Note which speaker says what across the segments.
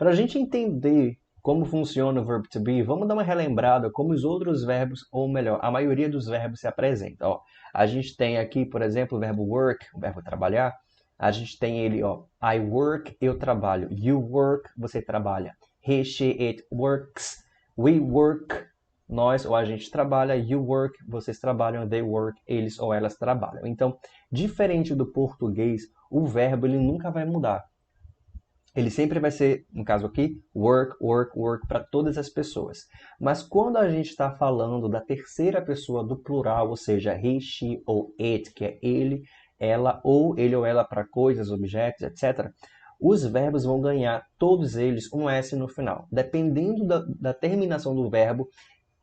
Speaker 1: Para a gente entender como funciona o verbo to be, vamos dar uma relembrada como os outros verbos, ou melhor, a maioria dos verbos se apresenta. Ó, a gente tem aqui, por exemplo, o verbo work, o verbo trabalhar. A gente tem ele, ó, I work, eu trabalho. You work, você trabalha. He, she, it works. We work, nós ou a gente trabalha. You work, vocês trabalham. They work, eles ou elas trabalham. Então, diferente do português, o verbo ele nunca vai mudar. Ele sempre vai ser, no caso aqui, work, work, work para todas as pessoas. Mas quando a gente está falando da terceira pessoa do plural, ou seja, he, she ou it, que é ele, ela ou ele ou ela para coisas, objetos, etc., os verbos vão ganhar, todos eles, um S no final. Dependendo da terminação do verbo,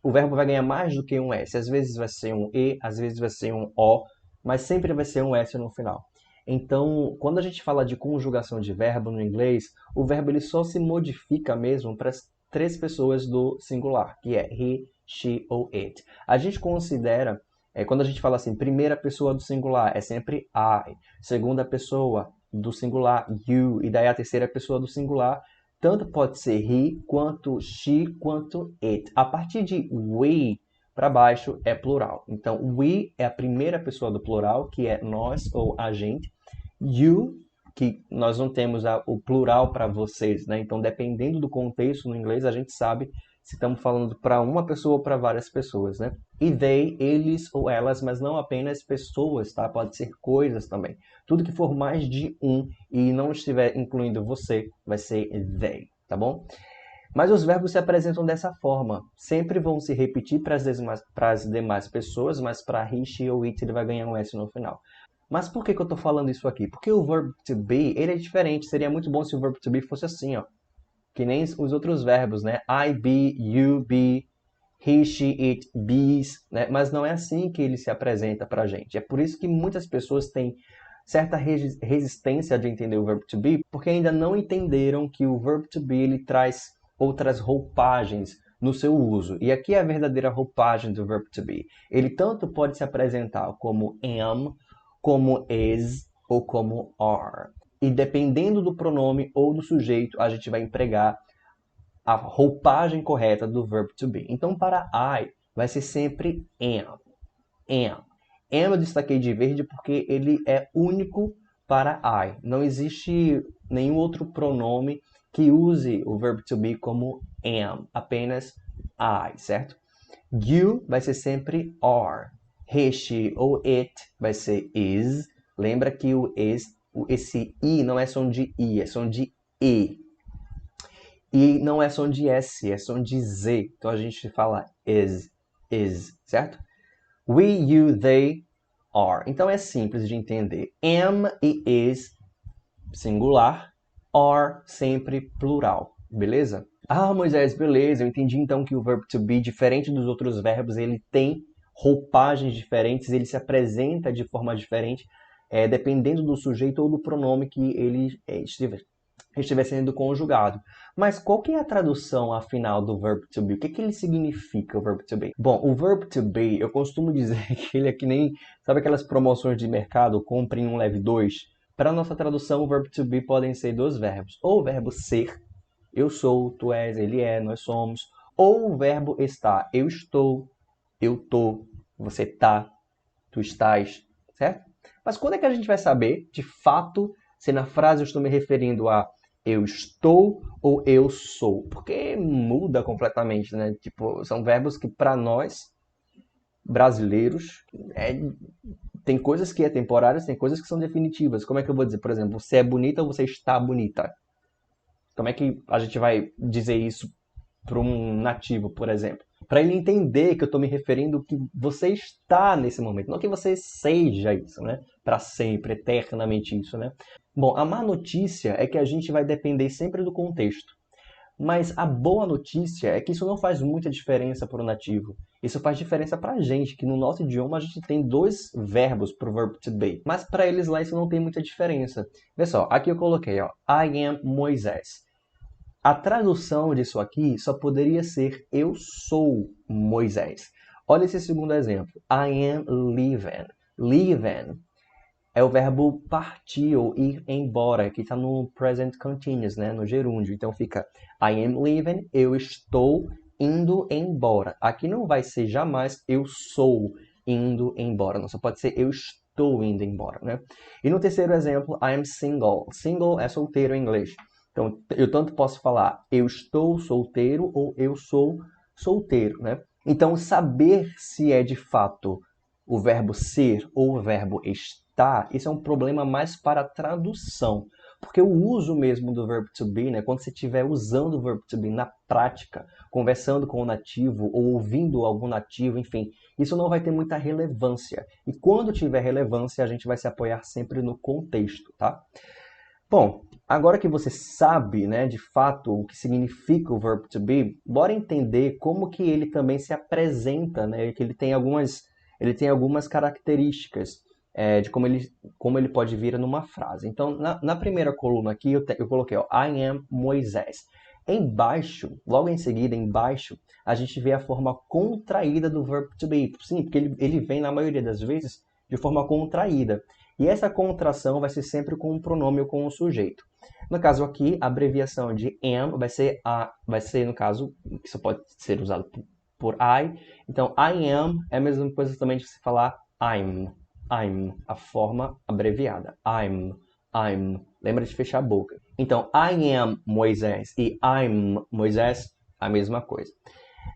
Speaker 1: o verbo vai ganhar mais do que um S. Às vezes vai ser um E, às vezes vai ser um O, mas sempre vai ser um S no final. Então, quando a gente fala de conjugação de verbo no inglês, o verbo ele só se modifica mesmo para as três pessoas do singular, que é he, she ou it. A gente considera, quando a gente fala assim, primeira pessoa do singular, é sempre I. Segunda pessoa do singular, you. E daí a terceira pessoa do singular, tanto pode ser he, quanto she, quanto it. A partir de we para baixo é plural. Então, we é a primeira pessoa do plural, que é nós ou a gente. You, que nós não temos o plural para vocês, né? Então, dependendo do contexto no inglês, a gente sabe se estamos falando para uma pessoa ou para várias pessoas, né? E they, eles ou elas, mas não apenas pessoas, tá? Pode ser coisas também. Tudo que for mais de um e não estiver incluindo você, vai ser they, tá bom? Mas os verbos se apresentam dessa forma. Sempre vão se repetir para as demais pessoas, mas para he, she ou it ele vai ganhar um S no final. Mas por que eu estou falando isso aqui? Porque o verbo to be ele é diferente. Seria muito bom se o verbo to be fosse assim, ó. Que nem os outros verbos, né? I be, you be, he, she, it bees, né? Mas não é assim que ele se apresenta para a gente. É por isso que muitas pessoas têm certa resistência de entender o verbo to be, porque ainda não entenderam que o verbo to be ele traz outras roupagens no seu uso. E aqui é a verdadeira roupagem do verbo to be. Ele tanto pode se apresentar como am, como is ou como are. E dependendo do pronome ou do sujeito, a gente vai empregar a roupagem correta do verbo to be. Então, para I, vai ser sempre am. Am. Am eu destaquei de verde porque ele é único para I. Não existe nenhum outro pronome que use o verbo to be como am. Apenas I, certo? You vai ser sempre are. He, she ou it vai ser is. Lembra que o is, esse i não é som de i, é som de e. E não é som de S, é som de Z. Então a gente fala is, certo? We, you, they, are. Então é simples de entender. Am e is, singular. Are, sempre plural. Beleza? Ah, Moisés, beleza. Eu entendi então que o verbo to be, diferente dos outros verbos, ele tem roupagens diferentes, ele se apresenta de forma diferente, dependendo do sujeito ou do pronome que ele estiver sendo conjugado. Mas qual que é a tradução, afinal, do verbo to be? O que que ele significa, o verbo to be? Bom, o verbo to be, eu costumo dizer que ele é que nem, sabe aquelas promoções de mercado, compre um, leve dois? Para a nossa tradução, o verbo to be podem ser dois verbos. Ou o verbo ser, eu sou, tu és, ele é, nós somos. Ou o verbo estar, eu estou, eu tô, você tá, tu estás, certo? Mas quando é que a gente vai saber, de fato, se na frase eu estou me referindo a eu estou ou eu sou? Porque muda completamente, né? Tipo, são verbos que para nós, brasileiros, tem coisas que é temporárias, tem coisas que são definitivas. Como é que eu vou dizer, por exemplo, você é bonita ou você está bonita? Como é que a gente vai dizer isso para um nativo, por exemplo? Para ele entender que eu estou me referindo que você está nesse momento, não que você seja isso, né? Para sempre, eternamente isso, né? Bom, a má notícia é que a gente vai depender sempre do contexto. Mas a boa notícia é que isso não faz muita diferença para o nativo. Isso faz diferença para a gente, que no nosso idioma a gente tem dois verbos para o verbo to be. Mas para eles lá isso não tem muita diferença. Vê só, aqui eu coloquei, ó, I am Moisés. A tradução disso aqui só poderia ser eu sou Moisés. Olha esse segundo exemplo. I am living. Living é o verbo partir ou ir embora, que está no present continuous, né? No gerúndio. Então fica I am leaving, eu estou indo embora. Aqui não vai ser jamais eu sou indo embora, não. Só pode ser eu estou indo embora, né? E no terceiro exemplo, I am single. Single é solteiro em inglês. Então eu tanto posso falar eu estou solteiro ou eu sou solteiro, né? Então saber se é de fato o verbo ser ou o verbo estar, isso é um problema mais para a tradução. Porque o uso mesmo do verbo to be, né, quando você estiver usando o verbo to be na prática, conversando com o nativo ou ouvindo algum nativo, enfim, isso não vai ter muita relevância. E quando tiver relevância, a gente vai se apoiar sempre no contexto, tá? Bom, agora que você sabe, né, de fato o que significa o verbo to be, bora entender como que ele também se apresenta, né, que ele tem algumas características de como ele pode vir numa frase. Então, na primeira coluna aqui, eu coloquei, ó, I am Moisés. Embaixo, logo em seguida, embaixo, a gente vê a forma contraída do verbo to be. Sim, porque ele vem, na maioria das vezes, de forma contraída. E essa contração vai ser sempre com um pronome ou com um sujeito. No caso aqui, a abreviação de am vai ser no caso, que só pode ser usado por I. Então, I am é a mesma coisa também de se falar I'm. I'm, a forma abreviada. I'm. Lembra de fechar a boca. Então, I am Moisés e I'm Moisés, a mesma coisa.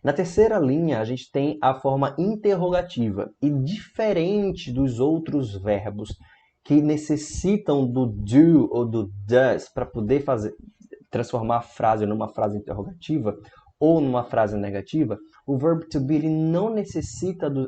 Speaker 1: Na terceira linha, a gente tem a forma interrogativa. E diferente dos outros verbos que necessitam do do ou do does para poder transformar a frase numa frase interrogativa ou numa frase negativa, o verbo to be ele não necessita do...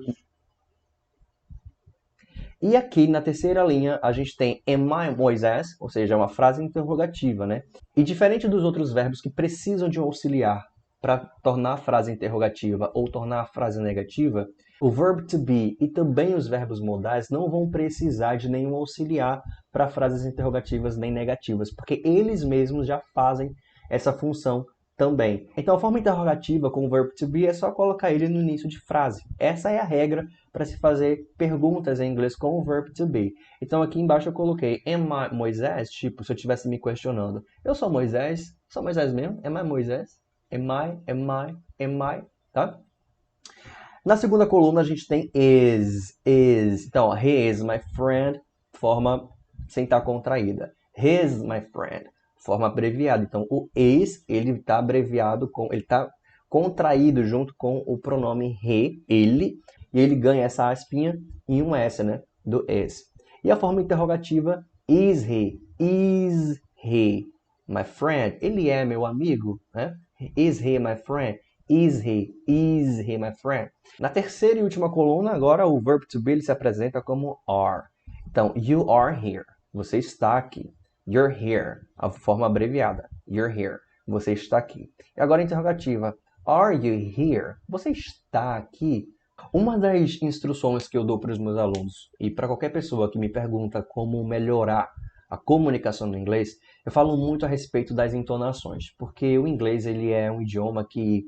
Speaker 1: E aqui na terceira linha a gente tem am I Moisés, ou seja, é uma frase interrogativa, né? E diferente dos outros verbos que precisam de um auxiliar para tornar a frase interrogativa ou tornar a frase negativa, o verbo to be e também os verbos modais não vão precisar de nenhum auxiliar para frases interrogativas nem negativas, porque eles mesmos já fazem essa função também. Então a forma interrogativa com o verbo to be é só colocar ele no início de frase. Essa é a regra para se fazer perguntas em inglês com o verbo to be. Então aqui embaixo eu coloquei am I Moisés, tipo, se eu estivesse me questionando. Eu sou Moisés? Sou Moisés mesmo? Am I Moisés? Am I? Tá? Na segunda coluna a gente tem is. Então, he is my friend, forma sem estar contraída. His my friend, forma abreviada. Então, o is, ele está abreviado ele está contraído junto com o pronome he, ele, e ele ganha essa aspinha em um S, né? Do is. E a forma interrogativa, is he my friend? Ele é meu amigo, né? Is he my friend? Is he my friend? Na terceira e última coluna, agora o verbo to be ele se apresenta como are. Então, you are here. Você está aqui. You're here. A forma abreviada. You're here. Você está aqui. E agora a interrogativa. Are you here? Você está aqui? Uma das instruções que eu dou para os meus alunos e para qualquer pessoa que me pergunta como melhorar a comunicação no inglês, eu falo muito a respeito das entonações, porque o inglês ele é um idioma que,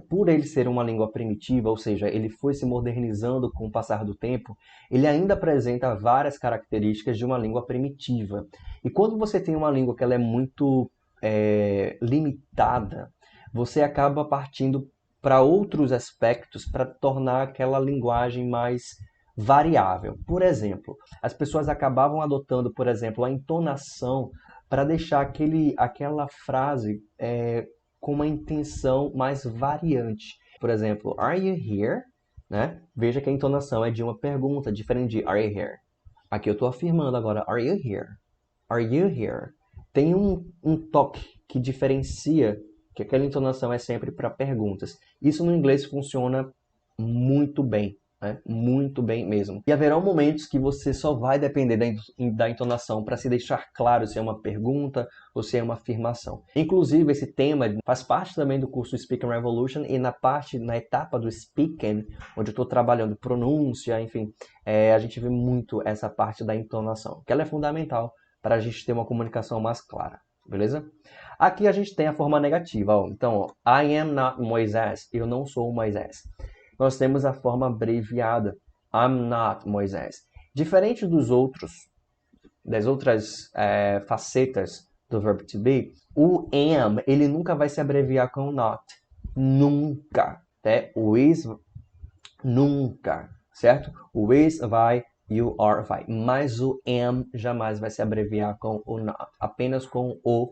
Speaker 1: por ele ser uma língua primitiva, ou seja, ele foi se modernizando com o passar do tempo, ele ainda apresenta várias características de uma língua primitiva. E quando você tem uma língua que ela é muito limitada, você acaba partindo para outros aspectos para tornar aquela linguagem mais variável. Por exemplo, as pessoas acabavam adotando, por exemplo, a entonação para deixar aquela frase com uma intenção mais variante. Por exemplo, are you here? Né? Veja que a entonação é de uma pergunta, diferente de are you here? Aqui eu estou afirmando agora, are you here? Are you here? Tem um toque que diferencia que aquela entonação é sempre para perguntas. Isso no inglês funciona muito bem, né? Muito bem mesmo. E haverá momentos que você só vai depender da entonação para se deixar claro se é uma pergunta ou se é uma afirmação. Inclusive, esse tema faz parte também do curso Speaking Revolution e na etapa do speaking, onde eu estou trabalhando pronúncia, enfim, a gente vê muito essa parte da entonação, que ela é fundamental para a gente ter uma comunicação mais clara, beleza? Aqui a gente tem a forma negativa, ó. Então, ó, I am not Moisés, eu não sou Moisés. Nós temos a forma abreviada, I'm not Moisés. Diferente dos outros facetas do verbo to be, o am, ele nunca vai se abreviar com not. Nunca. Né? O is, nunca. Certo? O is vai e o are vai. Mas o am jamais vai se abreviar com o not. Apenas com o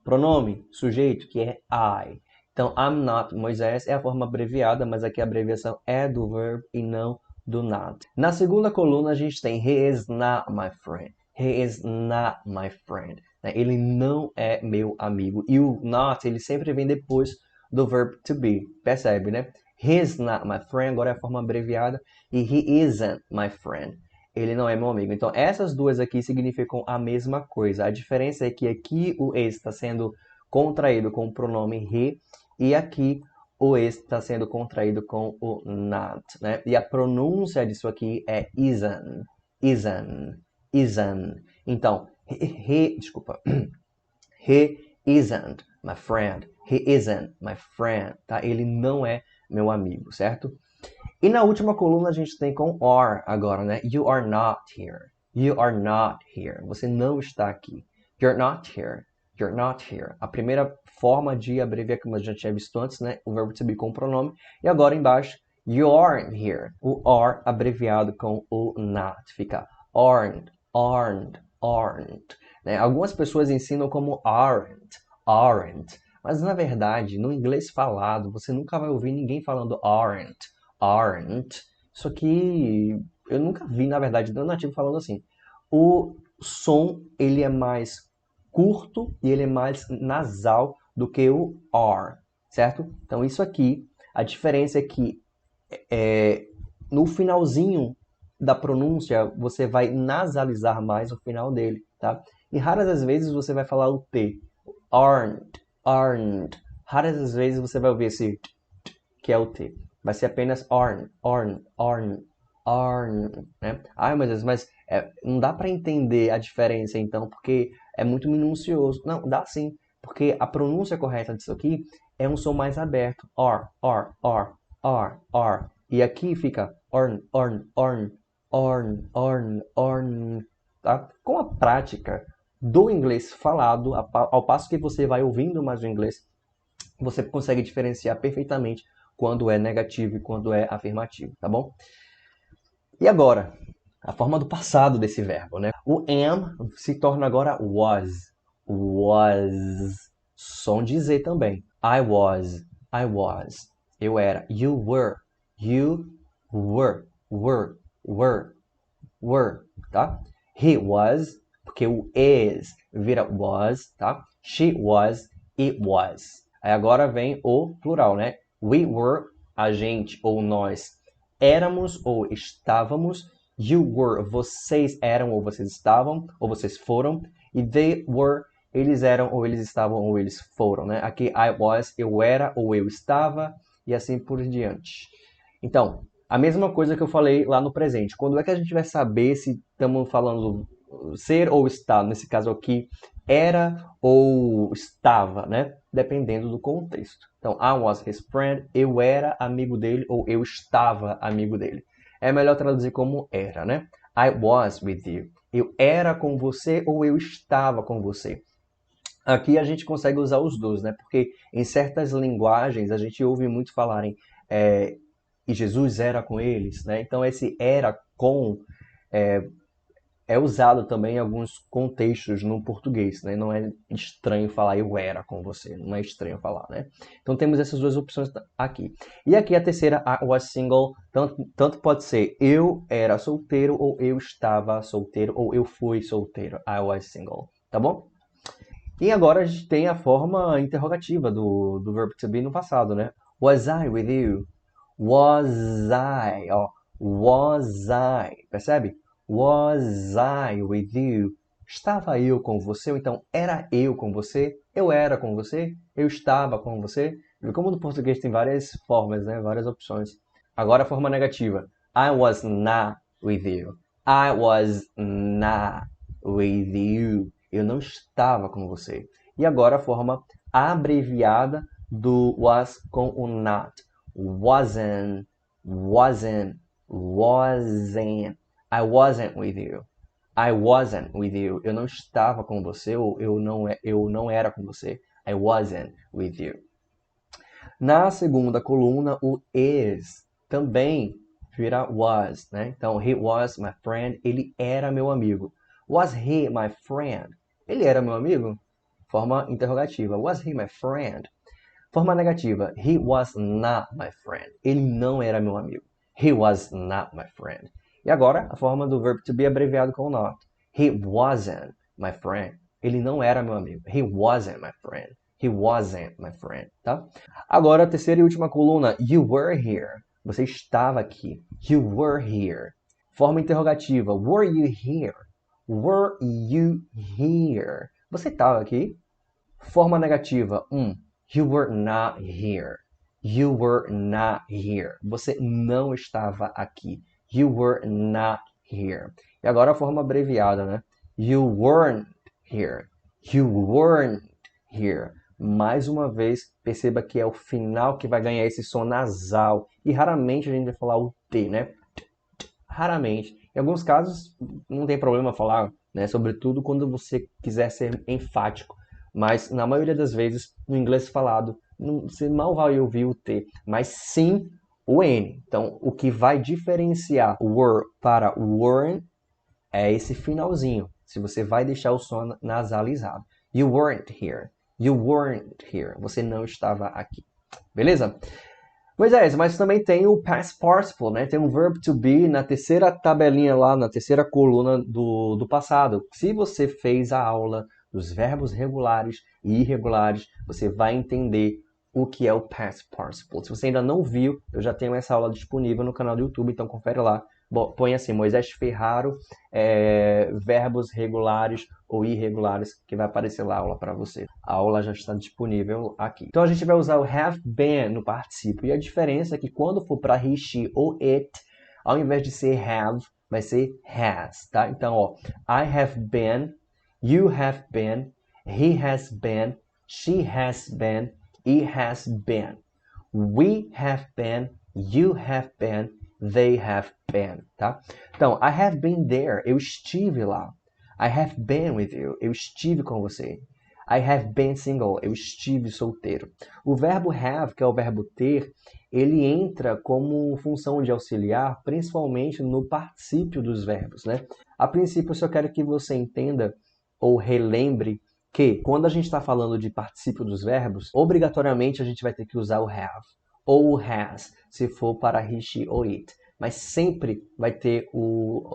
Speaker 1: pronome, sujeito, que é I. Então, I'm not Moisés é a forma abreviada, mas aqui a abreviação é do verbo e não do not. Na segunda coluna, a gente tem He is not my friend. He is not my friend. Ele não é meu amigo. E o not, ele sempre vem depois do verbo to be. Percebe, né? He is not my friend, agora é a forma abreviada. E he isn't my friend. Ele não é meu amigo. Então, essas duas aqui significam a mesma coisa. A diferença é que aqui o is está sendo contraído com o pronome he e aqui o is está sendo contraído com o not, né? E a pronúncia disso aqui é isn't, isn't, isn't. Então, desculpa. He isn't my friend. He isn't my friend, tá? Ele não é meu amigo, certo? E na última coluna a gente tem com are agora, né? You are not here. You are not here. Você não está aqui. You're not here. You're not here. A primeira forma de abreviar, como a gente já tinha visto antes, né? O verbo to be com o pronome. E agora embaixo, you aren't here. O are abreviado com o not. Fica aren't, aren't, aren't. Né? Algumas pessoas ensinam como aren't, aren't. Mas na verdade, no inglês falado, você nunca vai ouvir ninguém falando aren't. Aren't. Isso aqui eu nunca vi, na verdade, do nativo falando assim. O som, ele é mais curto e ele é mais nasal do que o are, certo? Então isso aqui, a diferença é que no finalzinho da pronúncia, você vai nasalizar mais o final dele, tá? E raras as vezes você vai falar o T. Aren't, aren't. Raras as vezes você vai ouvir esse t, que é o T. Vai ser apenas aren't, aren't, aren't, aren't, né? Ai, meu Deus, mas não dá para entender a diferença, então, porque é muito minucioso. Não, dá sim, porque a pronúncia correta disso aqui é um som mais aberto. R. E aqui fica orn, orn, orn, orn, orn, orn, tá? Com a prática do inglês falado, ao passo que você vai ouvindo mais o inglês, você consegue diferenciar perfeitamente quando é negativo e quando é afirmativo, tá bom? E agora, a forma do passado desse verbo, né? O am se torna agora was. Was. Som de Z também. I was. I was. Eu era. You were. You were. Were. Tá? He was. Porque o is vira was, tá? She was. It was. Aí agora vem o plural, né? We were, a gente ou nós éramos ou estávamos. You were, vocês eram ou vocês estavam ou vocês foram. E they were, eles eram ou eles estavam ou eles foram, né? Aqui I was, eu era ou eu estava e assim por diante. Então, a mesma coisa que eu falei lá no presente. Quando é que a gente vai saber se estamos falando ser ou estar? Nesse caso aqui, era ou estava, né? Dependendo do contexto. Então, I was his friend, eu era amigo dele ou eu estava amigo dele. É melhor traduzir como era, né? I was with you. Eu era com você ou eu estava com você. Aqui a gente consegue usar os dois, né? Porque em certas linguagens a gente ouve muito falarem e Jesus era com eles, né? Então esse era com é usado também em alguns contextos no português, né? Não é estranho falar eu era com você, não é estranho falar, né? Então temos essas duas opções aqui. E aqui a terceira, I was single, tanto pode ser eu era solteiro, ou eu estava solteiro, ou eu fui solteiro, I was single, tá bom? E agora a gente tem a forma interrogativa do verbo to be no passado, né? Was I with you? Was I? Ó, was I? Percebe? Was I with you? Estava eu com você? Ou então, era eu com você? Eu era com você? Eu estava com você? Como no português tem várias formas, né? Várias opções. Agora a forma negativa. I was not with you. I was not with you. Eu não estava com você. E agora a forma abreviada do was com o not. Wasn't. I wasn't with you. I wasn't with you. Eu não estava com você, ou eu não era com você. I wasn't with you. Na segunda coluna, o is também vira was, né? Então, he was my friend. Ele era meu amigo. Was he my friend? Ele era meu amigo? Forma interrogativa. Was he my friend? Forma negativa. He was not my friend. Ele não era meu amigo. He was not my friend. E agora, a forma do verbo to be abreviado com not. He wasn't my friend. Ele não era meu amigo. He wasn't my friend. He wasn't my friend, tá? Agora, a terceira e última coluna. You were here. Você estava aqui. You were here. Forma interrogativa. Were you here? Were you here? Você estava aqui? Forma negativa. You were not here. You were not here. Você não estava aqui. You were not here. E agora a forma abreviada, né? You weren't here. You weren't here. Mais uma vez, perceba que é o final que vai ganhar esse som nasal. E raramente a gente vai falar o T, né? Raramente. Em alguns casos, não tem problema falar, né? Sobretudo quando você quiser ser enfático. Mas, na maioria das vezes, no inglês falado, você mal vai ouvir o T, mas sim o N. Então, o que vai diferenciar o were para o weren't é esse finalzinho. Se você vai deixar o som nasalizado. You weren't here. You weren't here. Você não estava aqui. Beleza? Pois é, mas também tem o past participle, né? Tem um verb to be na terceira tabelinha lá, na terceira coluna do passado. Se você fez a aula dos verbos regulares e irregulares, você vai entender o que é o past participle. Se você ainda não viu, eu já tenho essa aula disponível no canal do YouTube, então confere lá. Põe assim, Moisés Ferraro, verbos regulares ou irregulares, que vai aparecer lá a aula para você. A aula já está disponível aqui. Então a gente vai usar o have been no particípio. E a diferença é que quando for para he, she ou it, ao invés de ser have, vai ser has, tá? Então, ó, I have been, you have been, he has been, she has been, it has been. We have been, you have been, they have been, tá? Então, I have been there, eu estive lá. I have been with you, eu estive com você. I have been single, eu estive solteiro. O verbo have, que é o verbo ter, ele entra como função de auxiliar, principalmente no particípio dos verbos, né? A princípio, eu só quero que você entenda ou relembre que quando a gente está falando de particípio dos verbos, obrigatoriamente a gente vai ter que usar o have ou has, se for para he, she ou it. Mas sempre vai ter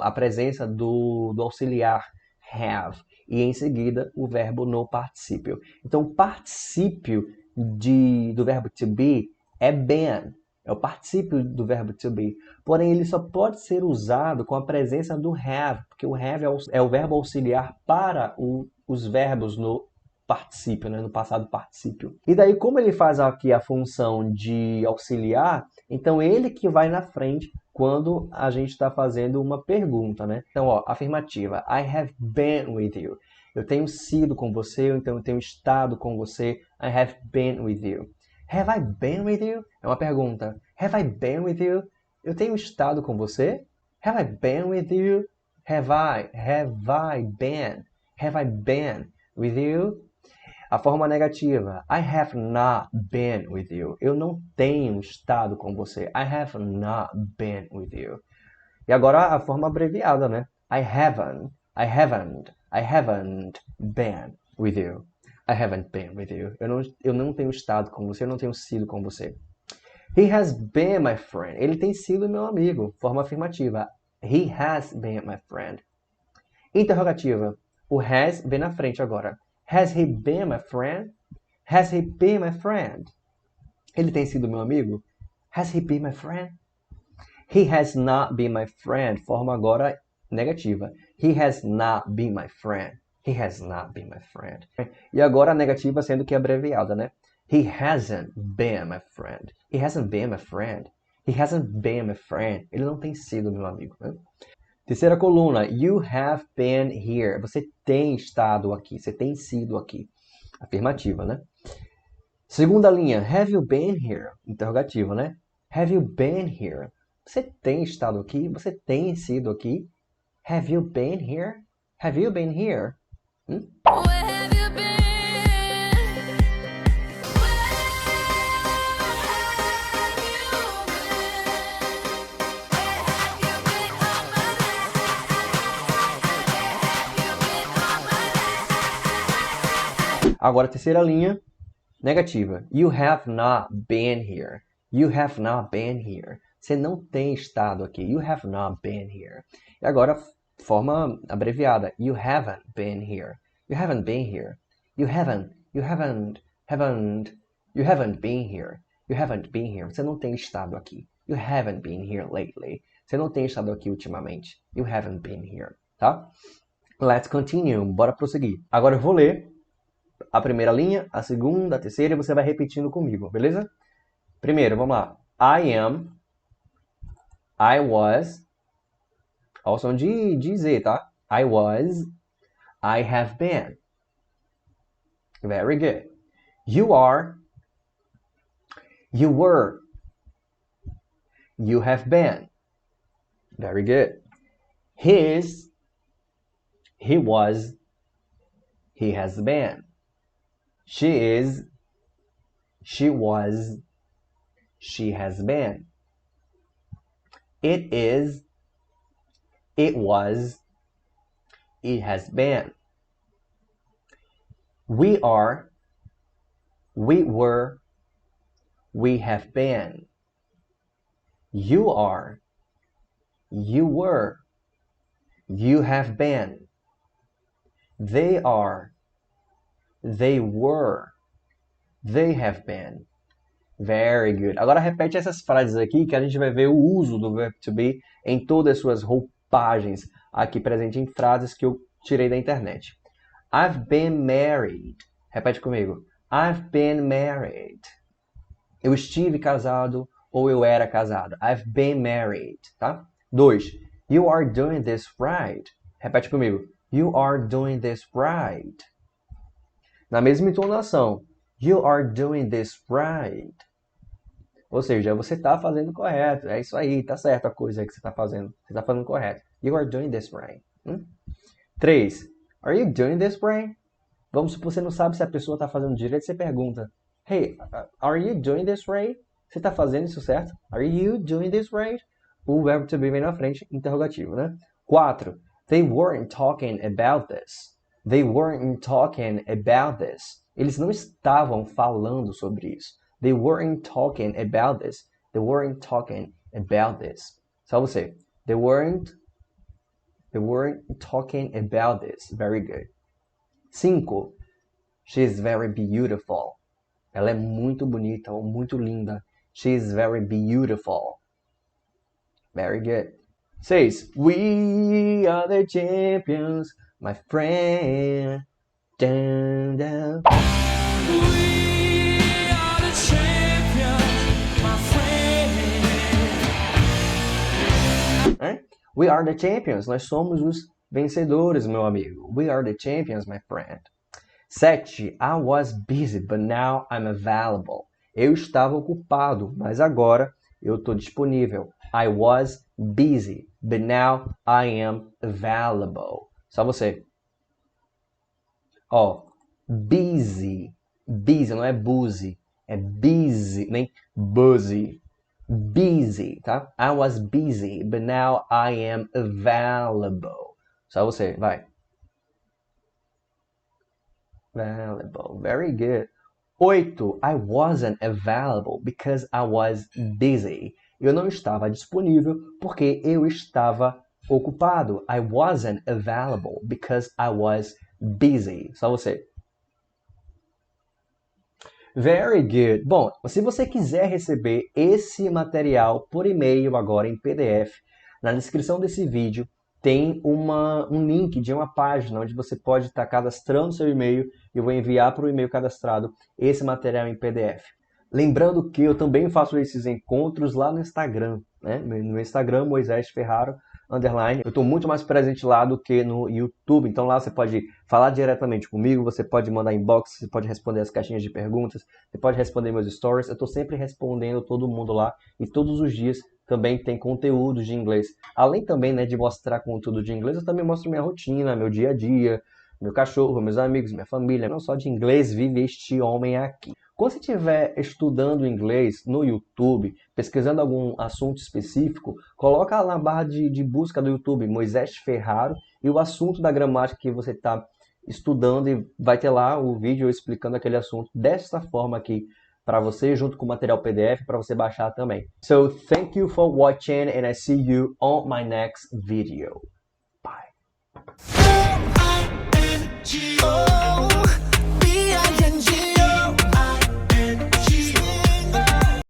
Speaker 1: a presença do auxiliar have e em seguida o verbo no particípio. Então, o particípio do verbo to be é been, é o particípio do verbo to be. Porém, ele só pode ser usado com a presença do have, porque o have é o verbo auxiliar para os verbos no particípio, né? No passado particípio. E daí, como ele faz aqui a função de auxiliar, então ele que vai na frente quando a gente está fazendo uma pergunta, né? Então, ó, afirmativa. I have been with you. Eu tenho sido com você, ou então eu tenho estado com você. I have been with you. Have I been with you? É uma pergunta. Have I been with you? Eu tenho estado com você? Have I been with you? Have I been? Have I been with you? A forma negativa. I have not been with you. Eu não tenho estado com você. I have not been with you. E agora a forma abreviada, né? I haven't been with you. I haven't been with you. Eu não tenho estado com você, eu não tenho sido com você. He has been my friend. Ele tem sido meu amigo. Forma afirmativa. He has been my friend. Interrogativa. O has vem na frente agora. Has he been my friend? Has he been my friend? Ele tem sido meu amigo? Has he been my friend? He has not been my friend. Forma agora negativa. He has not been my friend. He has not been my friend. E agora a negativa sendo que é abreviada, né? He hasn't been my friend. He hasn't been my friend. He hasn't been my friend. Ele não tem sido meu amigo, né? Terceira coluna, you have been here. Você tem estado aqui, você tem sido aqui. Afirmativa, né? Segunda linha, have you been here? Interrogativa, né? Have you been here? Você tem estado aqui? Você tem sido aqui? Have you been here? Have you been here?
Speaker 2: Where have you been?
Speaker 1: Agora, a terceira linha, negativa. You have not been here. You have not been here. Você não tem estado aqui. You have not been here. E agora, forma abreviada. You haven't been here. You haven't been here. You haven't been here. You haven't been here. Você não tem estado aqui. You haven't been here lately. Você não tem estado aqui ultimamente. You haven't been here. Tá? Let's continue. Bora prosseguir. Agora eu vou ler a primeira linha, a segunda, a terceira, e você vai repetindo comigo, beleza? Primeiro, vamos lá. I am, I was, ó o som de Z, tá? I was, I have been. Very good. You are, you were, you have been. Very good. His, he was, he has been. She is, she was, she has been. It is, it was, it has been. We are, we were, we have been. You are, you were, you have been. They are, they were, they have been. Very good. Agora repete essas frases aqui que a gente vai ver o uso do verbo to be em todas as suas roupagens aqui presente em frases que eu tirei da internet. I've been married. Repete comigo. I've been married. Eu estive casado ou eu era casado. I've been married, tá? 2. You are doing this right. Repete comigo. You are doing this right. Na mesma entonação. You are doing this right. Ou seja, você está fazendo correto. É isso aí, tá certo a coisa que você está fazendo. Você está fazendo correto. You are doing this right. 3. Are you doing this right? Vamos supor que você não sabe se a pessoa está fazendo direito, você pergunta. Hey, are you doing this right? Você está fazendo isso certo? Are you doing this right? O verbo to be vem na frente, interrogativo, né? 4. They weren't talking about this. They weren't talking about this. Eles não estavam falando sobre isso. They weren't talking about this. They weren't talking about this. Só você. They weren't talking about this. Very good. 5. She's very beautiful. Ela é muito bonita ou muito linda. She's very beautiful. Very good. 6. We are the champions, my friend. Dun, dun.
Speaker 2: We are the champions, my friend.
Speaker 1: We are the champions. Nós somos os vencedores, meu amigo. We are the champions, my friend. 7. I was busy, but now I'm available. Eu estava ocupado, mas agora eu estou disponível. I was busy, but now I am available. Só você. Ó, busy. Busy, não é busy. É busy, nem busy. Busy, tá? I was busy, but now I am available. Só você, vai. Available, very good. 8. I wasn't available because I was busy. Eu não estava disponível porque eu estava ocupado. I wasn't available because I was busy. Só você. Very good. Bom, se você quiser receber esse material por e-mail agora em PDF, na descrição desse vídeo tem um link de uma página onde você pode estar cadastrando seu e-mail e eu vou enviar para o e-mail cadastrado esse material em PDF. Lembrando que eu também faço esses encontros lá no Instagram, né? No Instagram, Moisés Ferraro, _. Eu estou muito mais presente lá do que no YouTube, então lá você pode falar diretamente comigo, você pode mandar inbox, você pode responder as caixinhas de perguntas, você pode responder meus stories, eu estou sempre respondendo todo mundo lá e todos os dias também tem conteúdo de inglês. Além também, né, de mostrar conteúdo de inglês, eu também mostro minha rotina, meu dia a dia, meu cachorro, meus amigos, minha família. Não só de inglês vive este homem aqui. Quando você estiver estudando inglês no YouTube, pesquisando algum assunto específico, coloca lá na barra de busca do YouTube Moisés Ferraro e o assunto da gramática que você está estudando e vai ter lá o vídeo explicando aquele assunto dessa forma aqui para você, junto com o material PDF para você baixar também. So, thank you for watching and I see you on my next video. Bye.